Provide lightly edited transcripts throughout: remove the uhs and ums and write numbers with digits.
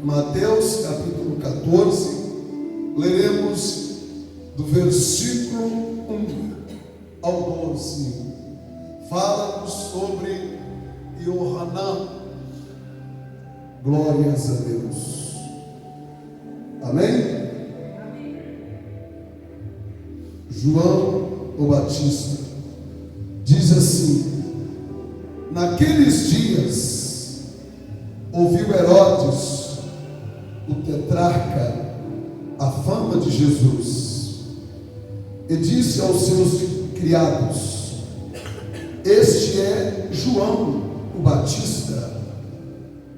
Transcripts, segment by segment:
Mateus capítulo 14, leremos do versículo 1 ao 12. Fala-nos sobre Yohanan. Glórias a Deus. Amém? João o Batista diz assim: naqueles dias ouviu Herodes, o tetrarca, a fama de Jesus, e disse aos seus criados: este é João o Batista,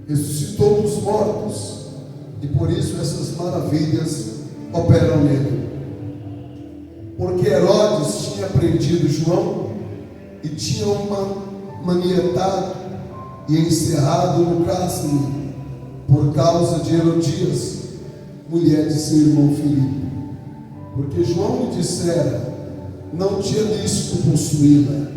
ressuscitou dos mortos, e por isso essas maravilhas operam nele. Porque Herodes tinha prendido João e tinha manietado e encerrado no cárcere por causa de Herodias, mulher de seu irmão Filipe. Porque João lhe dissera: não tinha lícito possuí-la.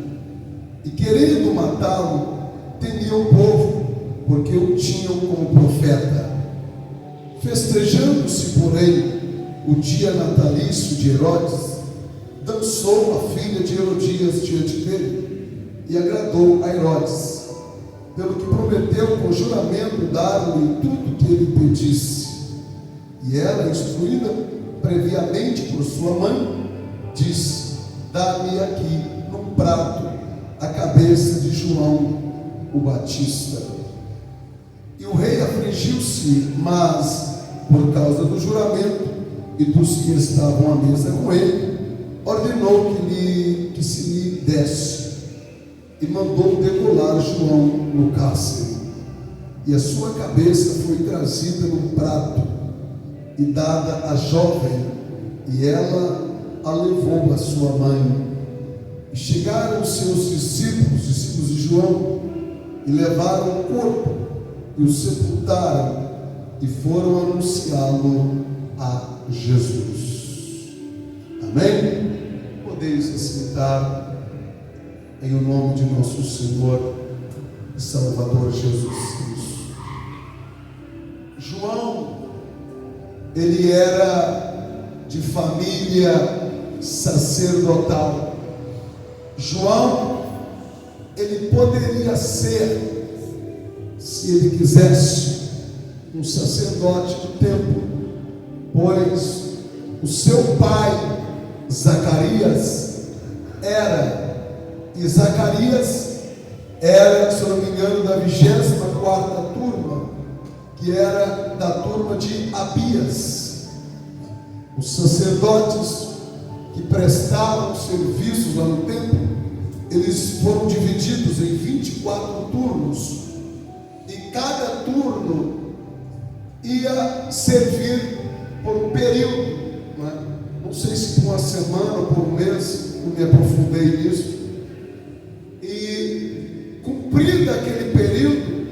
E querendo matá-lo, temia o povo, porque o tinham como profeta. Festejando-se, porém, o dia natalício de Herodes, dançou a filha de Herodias diante dele, e agradou a Herodes, pelo que prometeu com juramento dar-lhe tudo que ele pedisse. E ela, instruída previamente por sua mãe, disse: dá-me aqui num prato a cabeça de João o Batista. E o rei afligiu-se, mas por causa do juramento e dos que estavam à mesa com ele, ordenou que se lhe desse, e mandou degolar João no cárcere. E a sua cabeça foi trazida num prato e dada à jovem, e ela a levou à sua mãe. E chegaram os seus discípulos de João, e levaram o corpo e o sepultaram, e foram anunciá-lo a Jesus. Amém? Podeis assentar em o nome de nosso Senhor e Salvador Jesus Cristo. João, ele era de família sacerdotal. João, ele poderia ser, se ele quisesse, um sacerdote do templo, pois o seu pai Zacarias era, e Zacarias era, se eu não me engano, da 24ª turma, que era da turma de Abias. Os sacerdotes que prestavam serviços lá no templo, eles foram divididos em 24 turnos, e cada turno ia servir por um período, não é? Não sei se por uma semana ou por um mês, não me aprofundei nisso. E cumprido aquele período,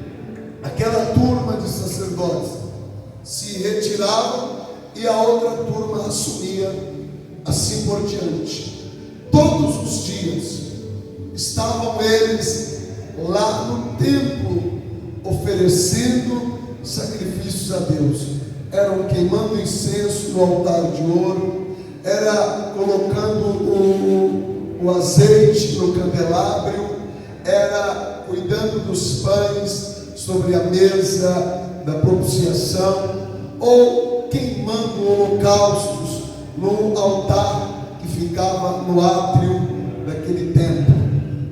aquela turma de sacerdotes se retirava e a outra turma assumia, assim por diante. Todos os dias estavam eles lá no templo oferecendo sacrifícios a Deus. Eram queimando incenso no altar de ouro, era colocando o azeite no candelabro, era cuidando dos pães sobre a mesa da propiciação, ou queimando holocaustos no altar que ficava no átrio daquele templo.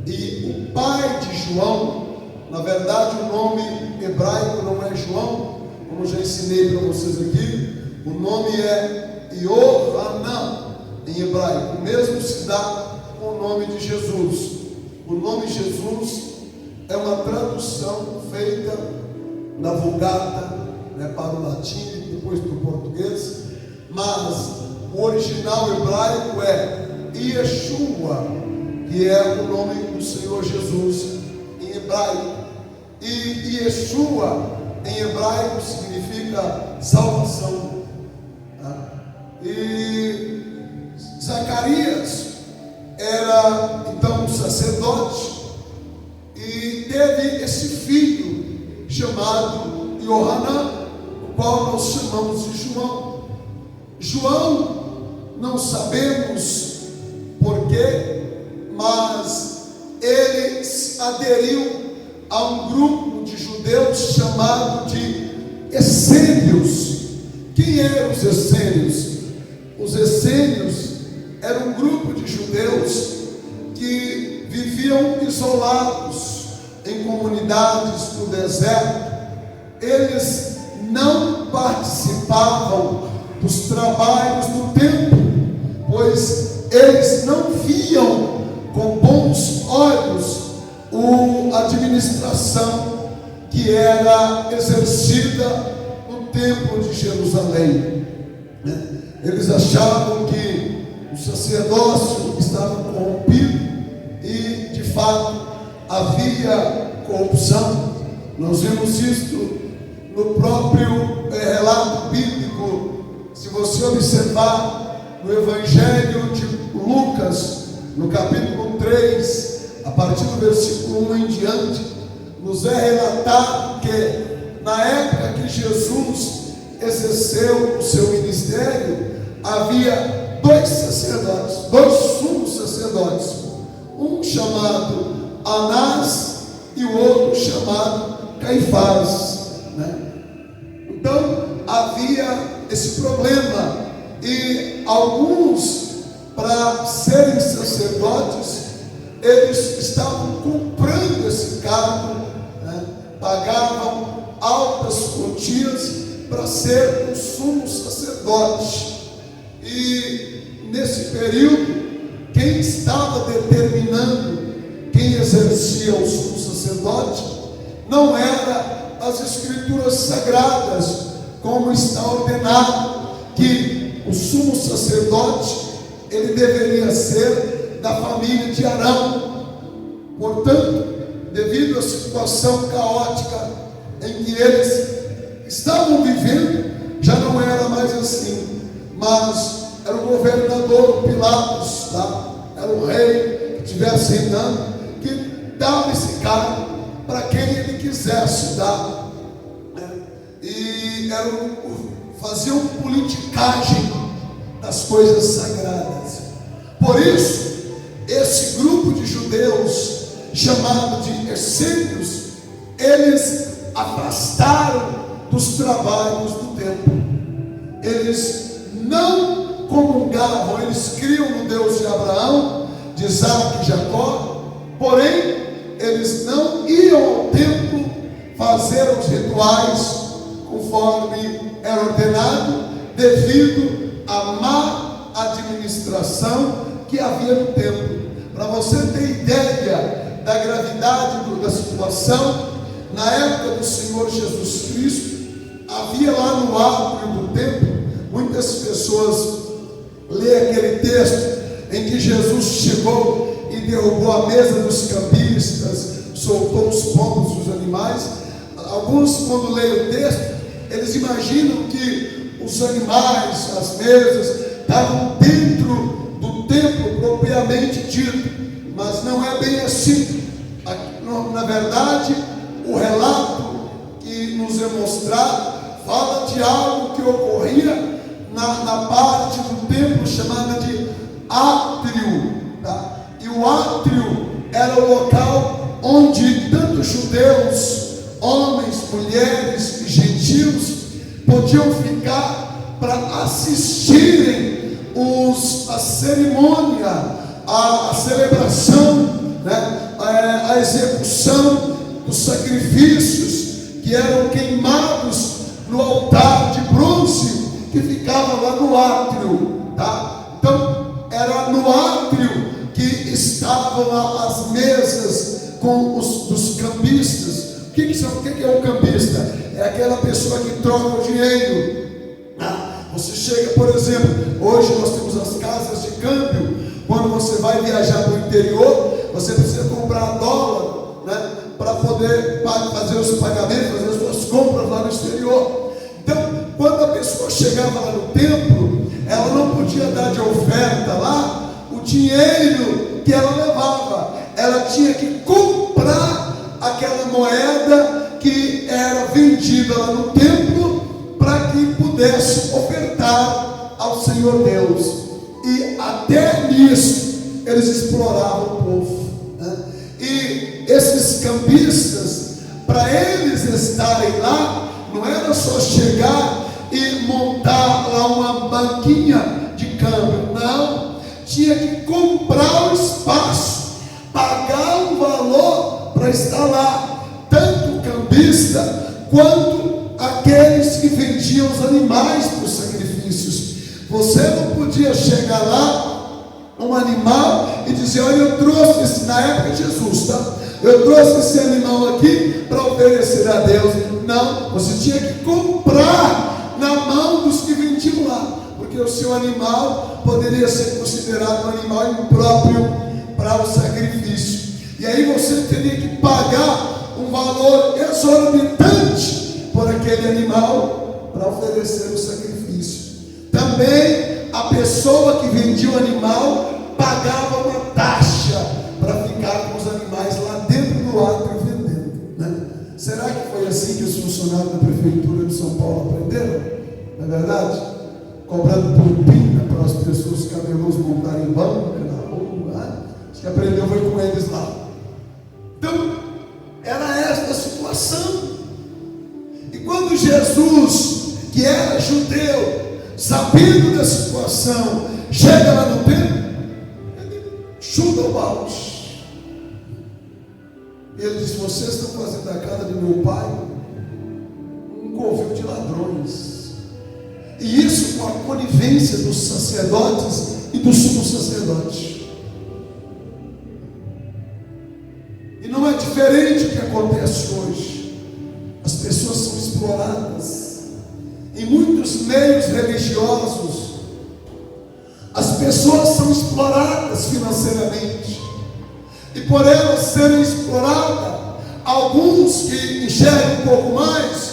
E o pai de João, na verdade o nome hebraico não é João, como já ensinei para vocês aqui, o nome é Yohanan em hebraico, o mesmo se dá com o nome de Jesus. O nome Jesus é uma tradução feita na Vulgata, para o latim e depois para o português, mas o original hebraico é Yeshua, que é o nome do Senhor Jesus em hebraico. E Yeshua em hebraico significa salvação. E Zacarias era então um sacerdote e teve esse filho chamado Yohanan. qual nós chamamos de João. João, não sabemos porquê, mas ele aderiu a um grupo de judeus chamado de essênios. Quem eram os essênios? Os essênios eram um grupo de judeus que viviam isolados em comunidades no deserto. Eles não participavam dos trabalhos do templo, pois eles não viam com bons olhos a administração que era exercida no templo de Jerusalém. Eles achavam que o sacerdócio estava corrompido e, de fato, havia corrupção. Nós vemos isto no próprio relato bíblico. Se você observar no Evangelho de Lucas, no capítulo 3, a partir do versículo 1 em diante, nos é relatado que na época que Jesus exerceu o seu ministério, havia dois sacerdotes, dois sumos sacerdotes, um chamado Anás e o outro chamado Caifás, Então havia esse problema, e alguns, para serem sacerdotes, eles estavam comprando esse cargo, pagavam altas quantias para ser um sumo sacerdote. E nesse período, quem estava determinando quem exercia o sumo sacerdote não era as escrituras sagradas, como está ordenado que o sumo sacerdote ele deveria ser da família de Arão. Portanto, devido à situação caótica em que eles estavam vivendo, já não era mais assim, mas era o governador Pilatos, era o rei que estivesse reinando, que dava esse cargo para quem ele quisesse dar, e faziam politicagem das coisas sagradas. Por isso, esse grupo de judeus, chamado de essênios, eles afastaram dos trabalhos do templo. Eles não comungavam, eles criam no Deus de Abraão, de Isaac e Jacó, porém, eles não iam ao templo fazer os rituais conforme era ordenado, devido à má administração que havia no templo. Para você ter ideia da gravidade da situação, na época do Senhor Jesus Cristo, havia lá no átrio do templo, muitas pessoas lêem aquele texto em que Jesus chegou e derrubou a mesa dos cambistas, soltou os pombos dos animais. Alguns, quando leem o texto, eles imaginam que os animais, as mesas, estavam dentro do templo propriamente dito, mas não é bem assim. Na verdade, o relato que nos é mostrado fala de algo que ocorria na parte do templo chamada de átrio, e o átrio era o local onde tanto judeus, homens, mulheres e gentios podiam ficar para assistirem a cerimônia, a celebração, a execução dos sacrifícios que eram queimados no altar de bronze que ficava lá no átrio, Então era no átrio que estavam as mesas com dos cambistas. O que é o cambista? É aquela pessoa que troca o dinheiro. Você chega, por exemplo, hoje nós temos as casas de câmbio. Quando você vai viajar para o interior, você precisa comprar dólar, para poder fazer os pagamentos, fazer as suas compras lá no exterior. Então, quando a pessoa chegava lá no templo, ela não podia dar de oferta lá o dinheiro que ela levava. Ela tinha que comprar aquela moeda que era vendida lá no templo para pudesse ofertar ao Senhor Deus. E até nisso eles exploravam o povo, né? E esses cambistas, para eles estarem lá, não era só chegar e montar lá uma banquinha de câmbio, não, tinha que comprar o espaço, pagar um valor para estar lá, tanto o cambista quanto aqueles que vendiam os animais para os sacrifícios. Você não podia chegar lá um animal e dizer: olha, eu trouxe esse, na época de Jesus, tá? Eu trouxe esse animal aqui para oferecer a Deus. Não, você tinha que comprar na mão dos que vendiam lá, porque o seu animal poderia ser considerado um animal impróprio para o sacrifício. E aí você teria que pagar um valor exorbitante por aquele animal para oferecer o sacrifício. Também a pessoa que vendia o animal pagava uma taxa para ficar com os animais lá dentro do átrio vendendo, né? Será que foi assim que os funcionários da prefeitura de São Paulo aprenderam? Não é verdade? Cobrando propina para as pessoas, os camelôs montarem banca na rua, né? Acho que aprendeu foi com eles lá. Então, era esta a situação. E quando Jesus, que era judeu, sabendo da situação, chega lá no templo, ele chuta o balde. Ele diz: vocês estão fazendo da casa de meu pai um covil de ladrões. E isso com a conivência dos sacerdotes e do sumo sacerdote. E não é diferente o que acontece hoje. As pessoas são exploradas em muitos meios religiosos. As pessoas são exploradas financeiramente, e por elas serem exploradas, alguns que enxergam um pouco mais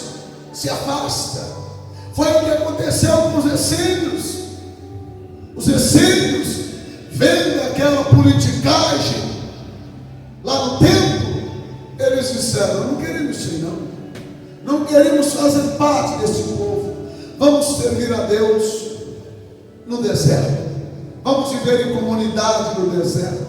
se afastam. Foi o que aconteceu com os essênios. Os essênios, vendo aquela politicagem lá no templo, eles disseram: não queremos isso não queremos fazer parte desse povo, vamos servir a Deus no deserto, vamos viver em comunidade no deserto.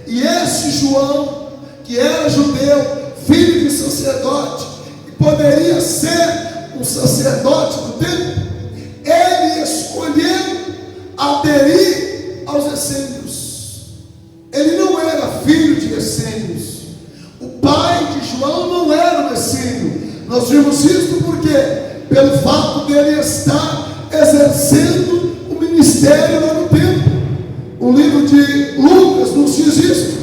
E esse João, que era judeu, filho de sacerdote, e poderia ser um sacerdote do templo, ele escolheu aderir aos essênios. Ele não era filho de essênios. O pai de João não era um essênio. Nós vimos isso porque, pelo fato dele estar exercendo o ministério lá no templo. O livro de Lucas nos diz isso.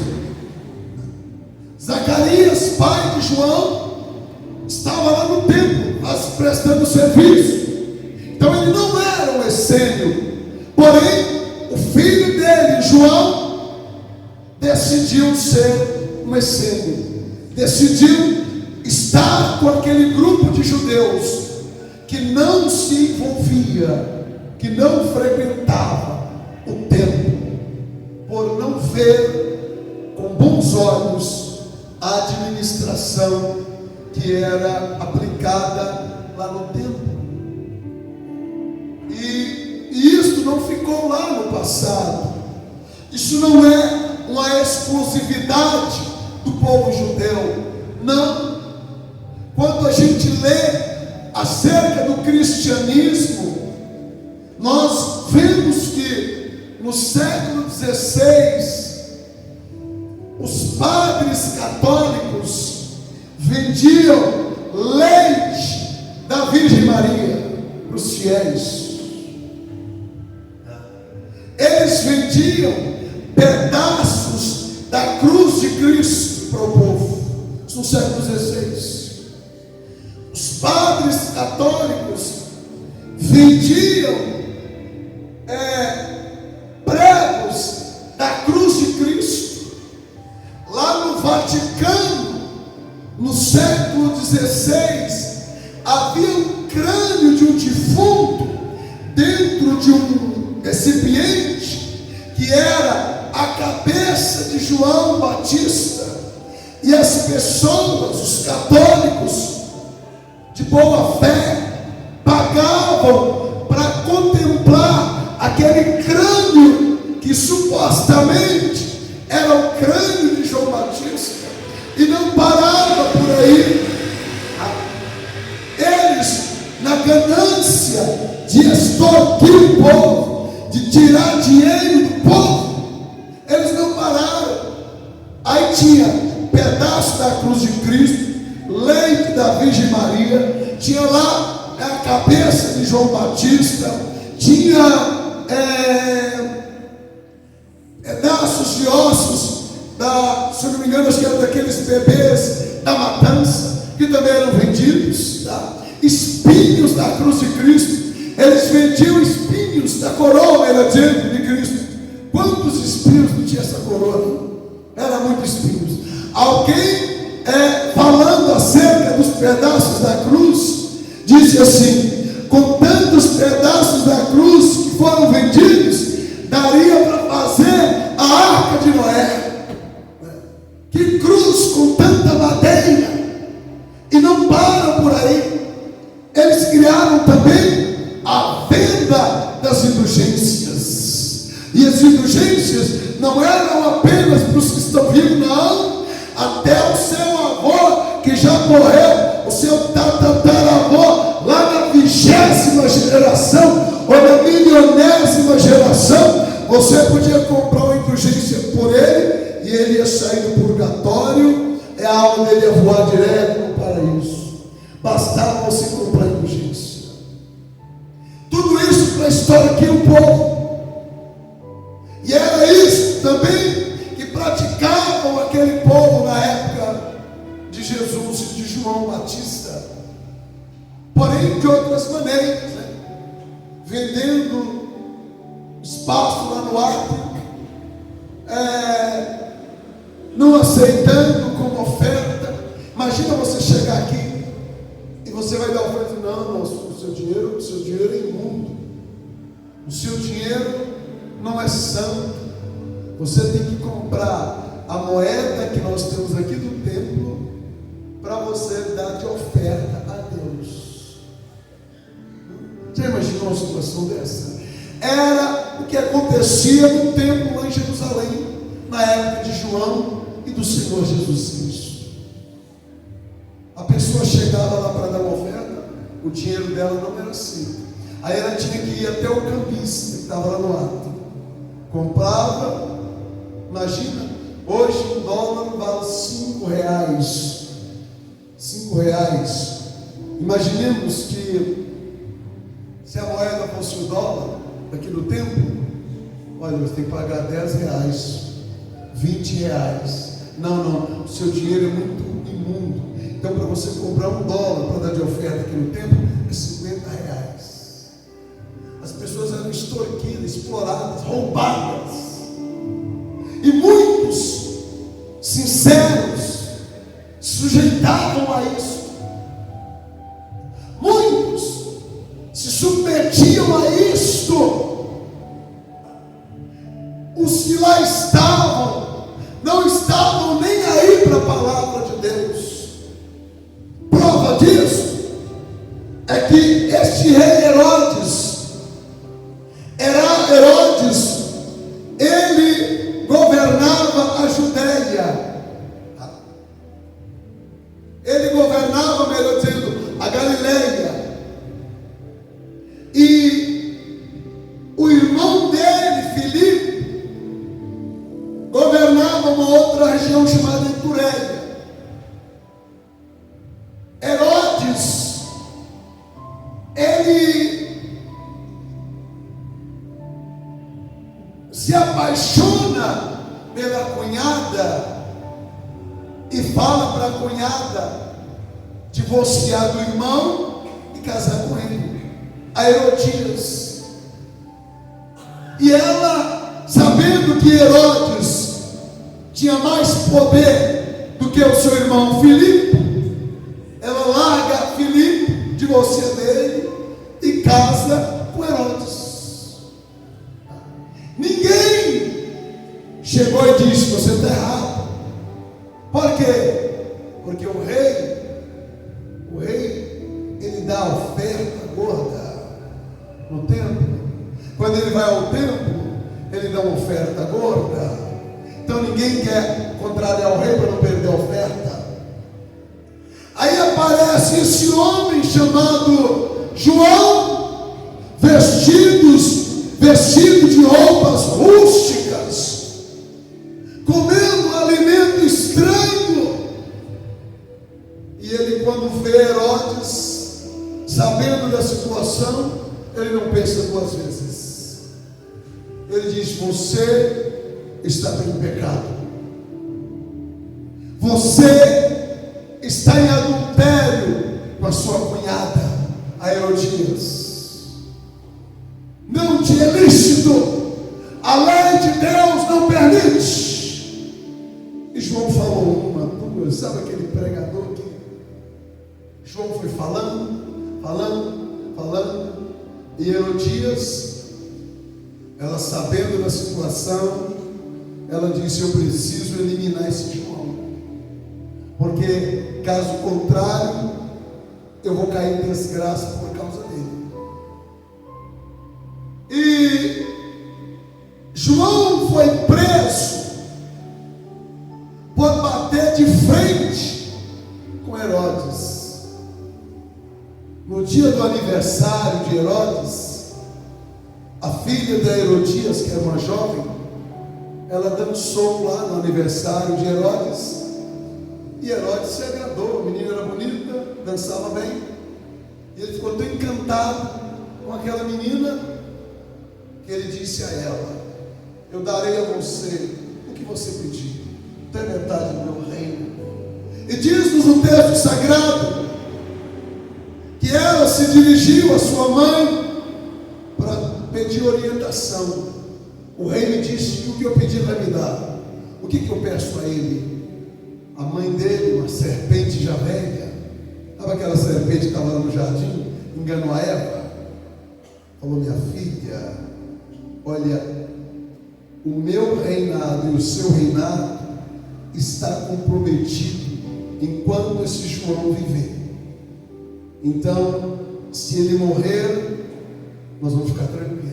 Zacarias, pai de João, estava lá no templo, prestando serviço. Então ele não era um essênio. Porém, o filho dele, João, decidiu ser um essênio. Decidiu estar com aquele grupo de judeus que não se envolvia, que não frequentava o templo, por não ver com bons olhos a administração que era aplicada lá no templo. E isto não ficou lá no passado. Isso não é uma exclusividade do povo judeu. Não. Quando a gente lê acerca do cristianismo, nós vemos que no século XVI, os padres católicos vendiam leite da Virgem Maria para os fiéis. Eles vendiam pedaços da cruz de Cristo para o povo. Isso no século XVI. Os padres católicos vendiam pregos da cruz de Cristo. Lá no Vaticano, no século XVI, havia um crânio de um defunto dentro de um recipiente que era a cabeça de João Batista. E as pessoas, os católicos de boa fé, pagavam na ganância de extorquir o povo, de tirar dinheiro do povo. Eles não pararam. Aí tinha pedaço da cruz de Cristo, leite da Virgem Maria, tinha lá a cabeça de João Batista, tinha pedaços de ossos se eu não me engano, acho que eram daqueles bebês da matança, que também eram vendidos, tá? Espinhos da cruz de Cristo. Eles vendiam espinhos da coroa, era diante de Cristo. Quantos espinhos não tinha essa coroa? Era muitos espinhos. Alguém falando acerca dos pedaços da cruz, disse assim: com tantos pedaços da cruz que foram vendidos, daria para fazer a arca de Noé. Que cruz com tanta madeira! E não param por aí. Eles criaram também a venda das indulgências. E as indulgências não eram apenas para os que estão vivos, não. Até o seu avô que já morreu, o seu tataravô, lá na 20ª geração, ou na 1.000ª geração, você podia comprar uma indulgência por ele, e ele ia sair do purgatório, a alma dele ia voar direto no paraíso. Bastava você comprar indulgência. Tudo isso para extorquir o povo. E era isso também que praticavam aquele povo na época de Jesus e de João Batista. Porém, de outras maneiras, né? Vendendo espaço lá no átrio, não aceitando como oferta. Imagina você chegar aqui e você vai dar oferta. Não, o seu dinheiro é imundo, o seu dinheiro não é santo. Você tem que comprar a moeda que nós temos aqui do templo para você dar de oferta a Deus. Já imaginou uma situação dessa? Era o que acontecia no templo lá em Jerusalém, na época de João e do Senhor Jesus Cristo. A pessoa chegava lá para dar uma oferta, o dinheiro dela não era aceito. Aí ela tinha que ir até o cambista que estava lá no ato. Comprava, imagina, hoje o dólar vale R$5. R$5. Imaginemos que se a moeda fosse o dólar aqui no tempo, olha, você tem que pagar R$10, R$20. Não, o seu dinheiro é muito imundo. Então, para você comprar $1 para dar de oferta aqui no templo, é R$50. As pessoas eram extorquidas, exploradas, roubadas. E muitos sinceros sujeitavam a isso. Muitos se submetiam a isto. Os que lá estavam não estavam nem aí para a palavra de Deus. Prova disso é que este rei Herodes, ele governava a Judéia. Ele governava, melhor dizendo, a Galileia. E o irmão dele, Filipe, governava uma outra região chamada Itureia. Herodes, ele se apaixona pela cunhada e fala para a cunhada divorciar do irmão e casar com ele, a Herodias. E ela, sabendo que Herodes tinha mais poder do que o seu irmão Filipe, ela larga Filipe, divorcia dele e casa com Herodes. Ninguém chegou e disse: você está errado. Por quê? Porque o rei, ele dá oferta gorda no templo. Quando ele vai ao templo, ele dá uma oferta gorda. Então ninguém quer contrariar o rei para não perder a oferta. Aí aparece esse homem chamado João, vestido de roupas rústicas, comendo alimento estranho. E ele, quando vê Herodes, sabendo da situação, ele não pensa duas vezes. Ele diz: você está em pecado. Você está em adultério com a sua cunhada, a Herodias. Não te é lícito. A lei de Deus não permite. E João falou uma, duas. Sabe aquele pregador que João foi falando. E Herodias, ela sabendo da situação, ela disse: eu preciso eliminar esse João, porque caso contrário eu vou cair em desgraça por causa dele. E João foi preso por bater de frente com Herodes. No dia do aniversário de Herodes, a filha da Herodias, que era uma jovem, ela dançou lá no aniversário de Herodes. E Herodes se agradou, a menina era bonita, dançava bem. E ele ficou tão encantado com aquela menina, que ele disse a ela: eu darei a você o que você pedir, até metade do meu reino. E diz-nos no texto sagrado que ela se dirigiu à sua mãe para pedir orientação. O rei me disse: o que eu pedir vai me dar. O que eu peço a ele? A mãe dele, uma serpente já velha, sabe aquela serpente que estava lá no jardim, enganou a Eva? Falou: minha filha, olha, o meu reinado e o seu reinado está comprometido enquanto esse João viver. Então, se ele morrer, nós vamos ficar tranquilos.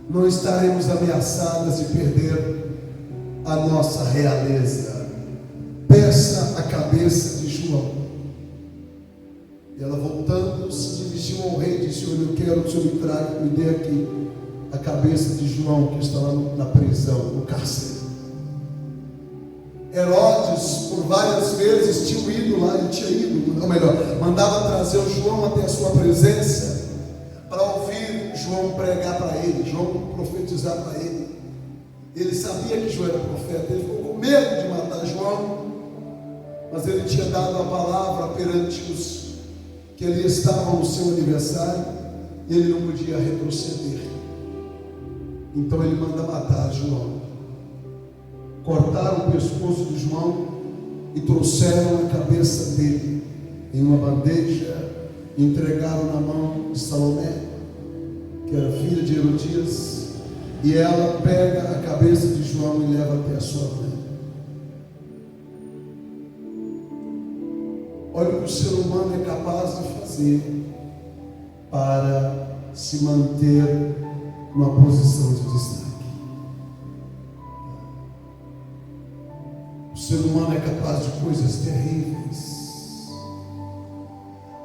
Não estaremos ameaçadas de perder a nossa realeza. Peça a cabeça de João. E ela, voltando, se dirigiu ao rei e disse: olha, eu quero que o senhor me traga, me dê aqui a cabeça de João, que está lá na prisão, no cárcere. Herodes, por várias vezes, tinha ido lá, ele tinha ido, ou melhor, mandava trazer o João até a sua presença, para ouvir João pregar para ele, João profetizar para ele. Ele sabia que João era profeta, ele ficou com medo de matar João, mas ele tinha dado a palavra perante os que ali estavam no seu aniversário, e ele não podia retroceder. Então ele manda matar João. Cortaram o pescoço de João e trouxeram a cabeça dele em uma bandeja, e entregaram na mão de Salomé, que era filha de Herodias, e ela pega a cabeça de João e leva até a sua mãe. Olha o que o ser humano é capaz de fazer para se manter numa posição de destaque. O ser humano é capaz de coisas terríveis.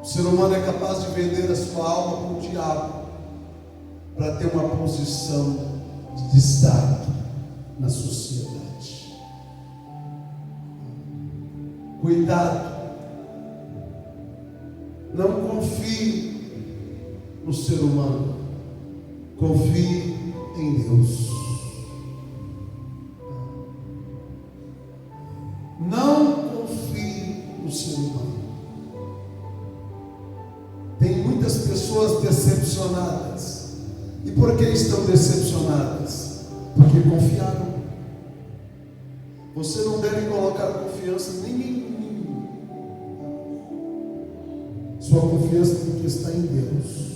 O ser humano é capaz de vender a sua alma para o diabo, para ter uma posição de destaque na sociedade. Cuidado. Não confie no ser humano, confie em Deus. Não confie no ser humano. Tem muitas pessoas decepcionadas. E por que estão decepcionadas? Porque confiaram. Você não deve colocar confiança nem em ninguém. Sua confiança tem que estar em Deus.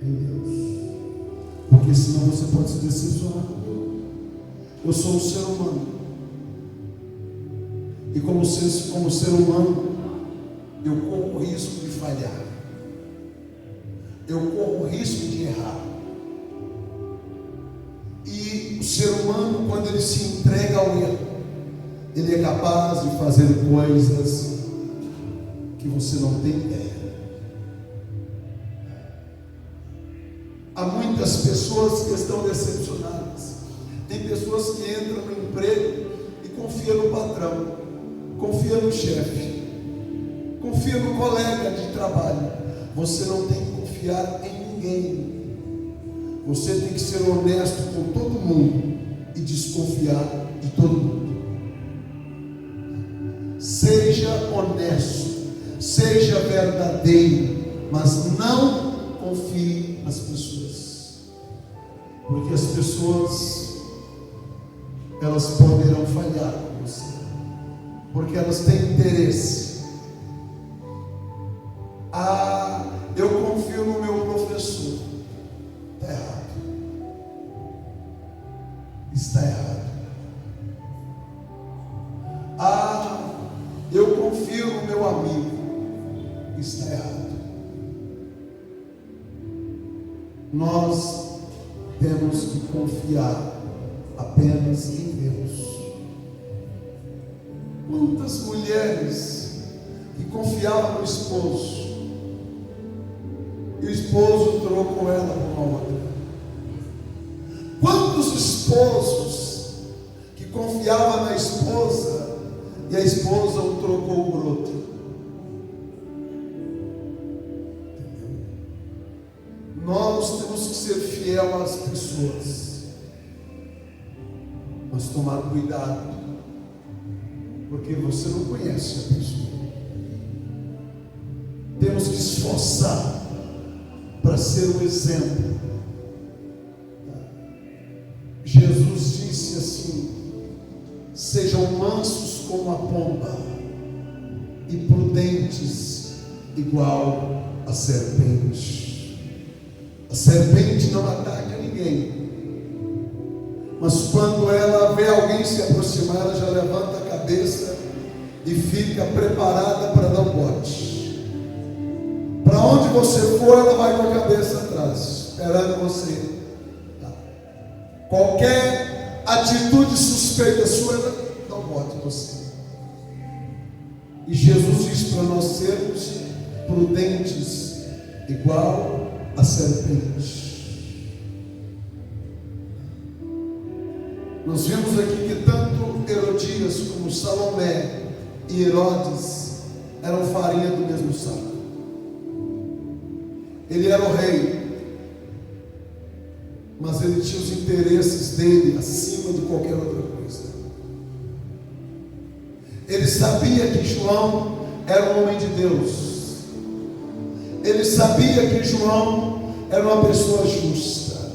Em Deus. Porque senão você pode se decepcionar. Eu sou um ser humano. E como ser humano, eu corro o risco de falhar. Eu corro o risco de errar. E o ser humano, quando ele se entrega ao erro, ele é capaz de fazer coisas que que você não tem ideia. Há muitas pessoas que estão decepcionadas. Tem pessoas que entram no emprego e confiam no patrão, confia no chefe, confia no colega de trabalho. Você não tem que confiar em ninguém. Você tem que ser honesto com todo mundo e desconfiar de todo mundo. Seja honesto, seja verdadeiro, mas não confie nas pessoas, porque as pessoas, elas poderão falhar com você, porque elas têm interesse. Eu confio no meu professor. Está errado. Está errado. Eu confio no meu amigo. Está errado. Nós temos que confiar apenas em Deus. Quantas mulheres que confiavam no esposo, e o esposo trocou ela por uma outra? Quantos esposos que confiavam na esposa e a esposa o trocou por outro? Entendeu? Nós temos que ser fiel às pessoas, mas tomar cuidado, porque você não conhece a pessoa. Temos que esforçar para ser um exemplo. Jesus disse assim: sejam mansos como a pomba e prudentes igual a serpente. A serpente não ataca ninguém, mas quando ela vê alguém se aproximar, ela já levanta a cabeça e fica preparada para dar um bote. Para onde você for, ela vai com a cabeça atrás, esperando você. Qualquer atitude suspeita sua, ela dá um bote em você. E Jesus diz para nós sermos prudentes, igual a serpente. Nós vimos aqui que tanto Herodias como Salomé e Herodes eram farinha do mesmo saco. Ele era o rei, mas ele tinha os interesses dele acima de qualquer outra coisa. Ele sabia que João era um homem de Deus. Ele sabia que João era uma pessoa justa.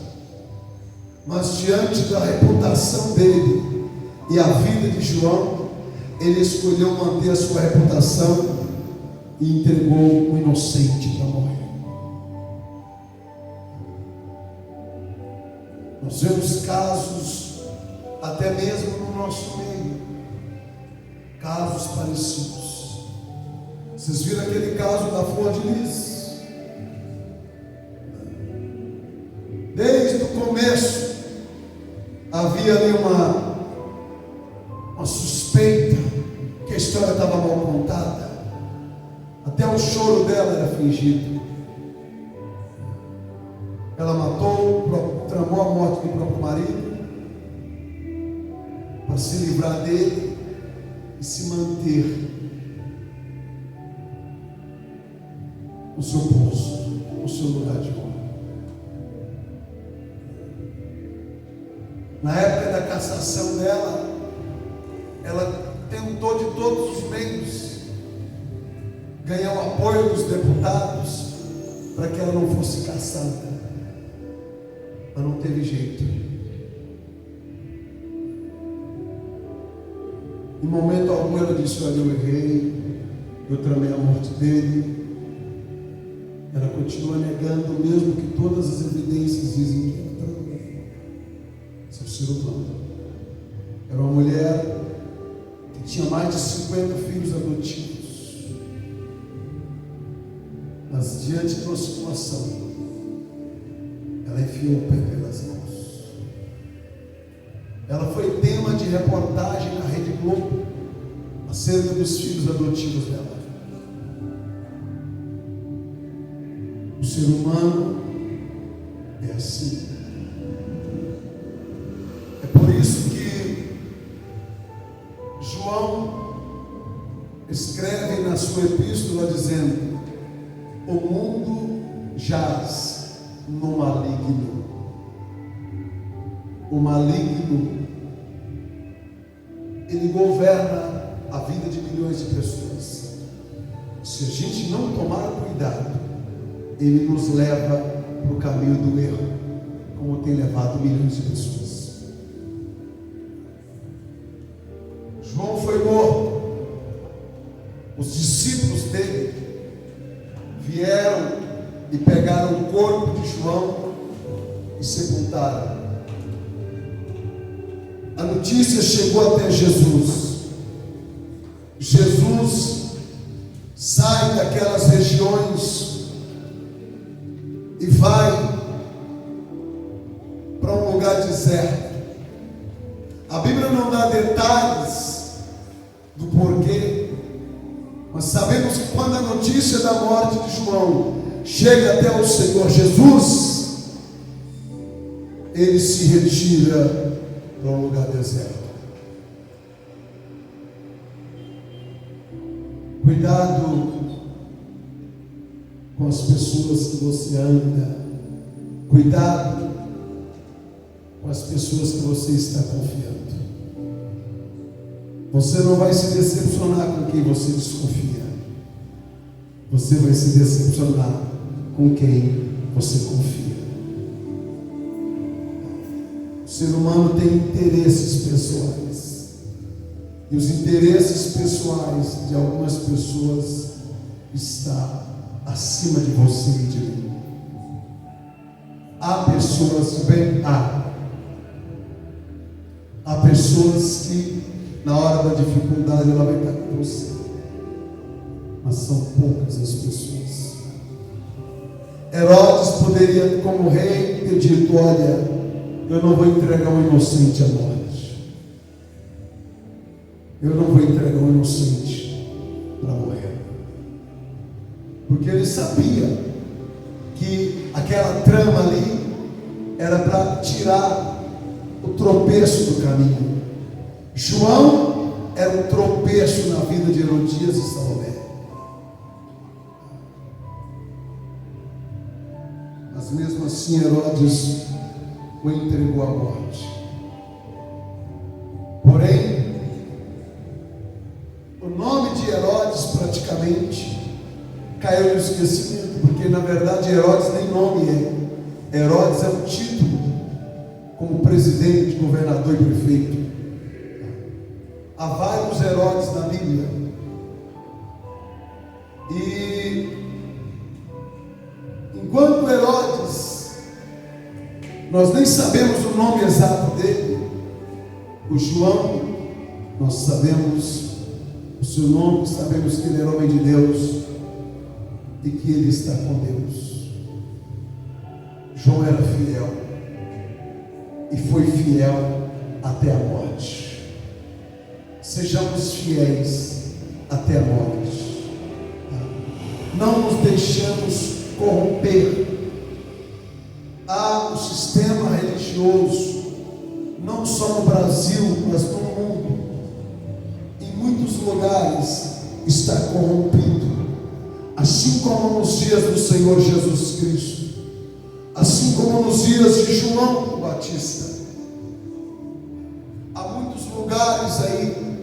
Mas diante da reputação dele e a vida de João, ele escolheu manter a sua reputação e entregou o inocente para morrer. Nós vemos casos, até mesmo no nosso meio, casos parecidos. Vocês viram aquele caso da Flor de Lis? Desde o começo havia ali uma suspeita que a história estava mal contada. Até o choro dela era fingido. Ela matou, tramou a morte do próprio marido para se livrar dele e se manter no seu posto, no seu lugar de honra. Na época da cassação dela, ela tentou de todos os meios ganhar o apoio dos deputados para que ela não fosse cassada. Mas não teve jeito. Em momento algum ela disse: olha, eu errei, eu tramei a morte dele. Ela continua negando, mesmo que todas as evidências dizem que ela tramou. Seu ser humano. Era uma mulher que tinha mais de 50 filhos adotivos. Mas diante de uma situação, ela enfiou o pé pelas mãos. Ela foi tema de reportagem na Rede Globo acerca dos filhos adotivos dela. O ser humano é assim. É por isso que João escreve na sua epístola dizendo: o mundo jaz no maligno. O maligno, ele governa a vida de milhões de pessoas. Se a gente não tomar cuidado, ele nos leva para o caminho do erro, como tem levado milhões de pessoas. João foi morto. Os discípulos dele vieram e pegaram o corpo de João e sepultaram. A notícia chegou até Jesus. Jesus sai daquelas regiões e vai para um lugar deserto. A Bíblia não dá detalhes do porquê, mas sabemos que quando a notícia da morte de João chega até o Senhor Jesus, ele se retira para um lugar deserto. Cuidado com as pessoas que você anda. Cuidado com as pessoas que você está confiando. Você não vai se decepcionar com quem você desconfia. Você vai se decepcionar com quem você confia. O ser humano tem interesses pessoais. E os interesses pessoais de algumas pessoas estão acima de você e de mim. Há pessoas de bem? Há pessoas que na hora da dificuldade ela vai estar com você. Mas são poucas as pessoas. Herodes poderia, como rei, ter dito: olha, eu não vou entregar um inocente à morte. Eu não vou entregar um inocente para morrer. Porque ele sabia que aquela trama ali era para tirar o tropeço do caminho. João era um tropeço na vida de Herodias e Salomé. Mas mesmo assim Herodes o entregou à morte. Porém, o nome de Herodes praticamente caiu no esquecimento, porque na verdade Herodes nem nome é. Herodes é um título como presidente, governador e prefeito. Há vários Herodes na Bíblia. E enquanto Herodes, nós nem sabemos o nome exato dele, o João, nós sabemos o seu nome, sabemos que ele era homem de Deus e que ele está com Deus. João era fiel e foi fiel até a morte. Sejamos fiéis até a morte. Não nos deixamos corromper. Há um sistema religioso, não só no Brasil, mas no mundo, em muitos lugares está corrompido, assim como nos dias do Senhor Jesus Cristo, assim como nos dias de João Batista. Há muitos lugares aí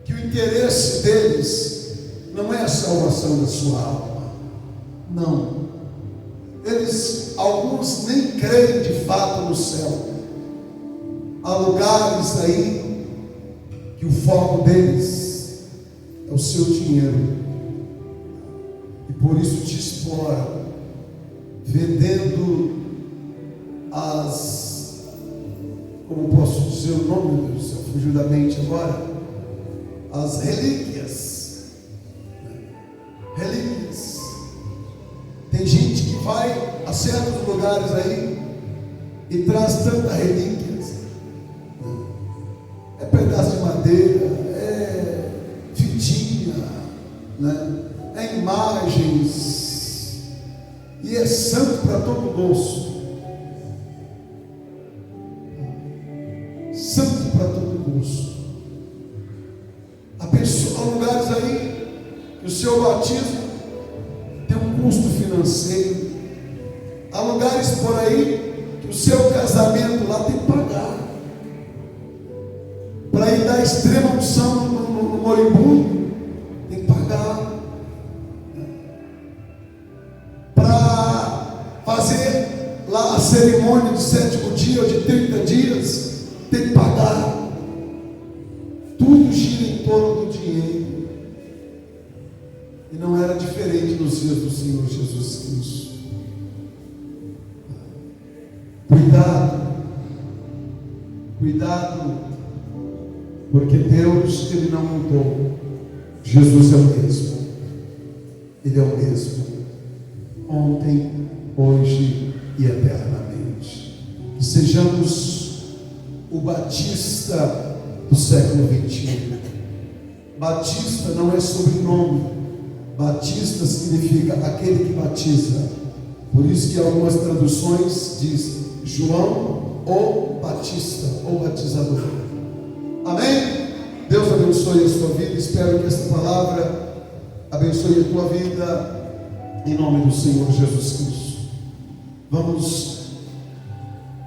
que o interesse deles não é a salvação da sua alma, não. Alguns nem creem de fato no céu. Há lugares aí que o foco deles é o seu dinheiro, e por isso te exploram, vendendo como posso dizer o nome, meu Deus do céu, fugiu da mente agora, as relíquias. Tem gente que vai a certos lugares aí e traz tanta relíquias. É pedaço de madeira, é fitinha, né? É imagens, e é santo para todo gosto. Santo para todo gosto. Há lugares aí que o seu batismo tem um custo financeiro. Há lugares por aí que o seu casamento lá tem que pagar. Para ir dar extrema unção no moribundo, tem que pagar. Para fazer lá a cerimônia de 7º dia ou de 30 dias, tem que pagar. Tudo gira em torno do dinheiro. E não era diferente nos dias do Senhor Jesus Cristo. Cuidado, porque Deus, Ele não mudou. Jesus é o mesmo. Ele é o mesmo, ontem, hoje e eternamente. Que sejamos o Batista do século 21. Batista não é sobrenome. Batista significa aquele que batiza. Por isso que algumas traduções diz João ou Batista, ou batizador. Amém? Deus abençoe a sua vida. Espero que esta palavra abençoe a tua vida, em nome do Senhor Jesus Cristo. Vamos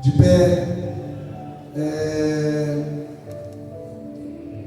de pé.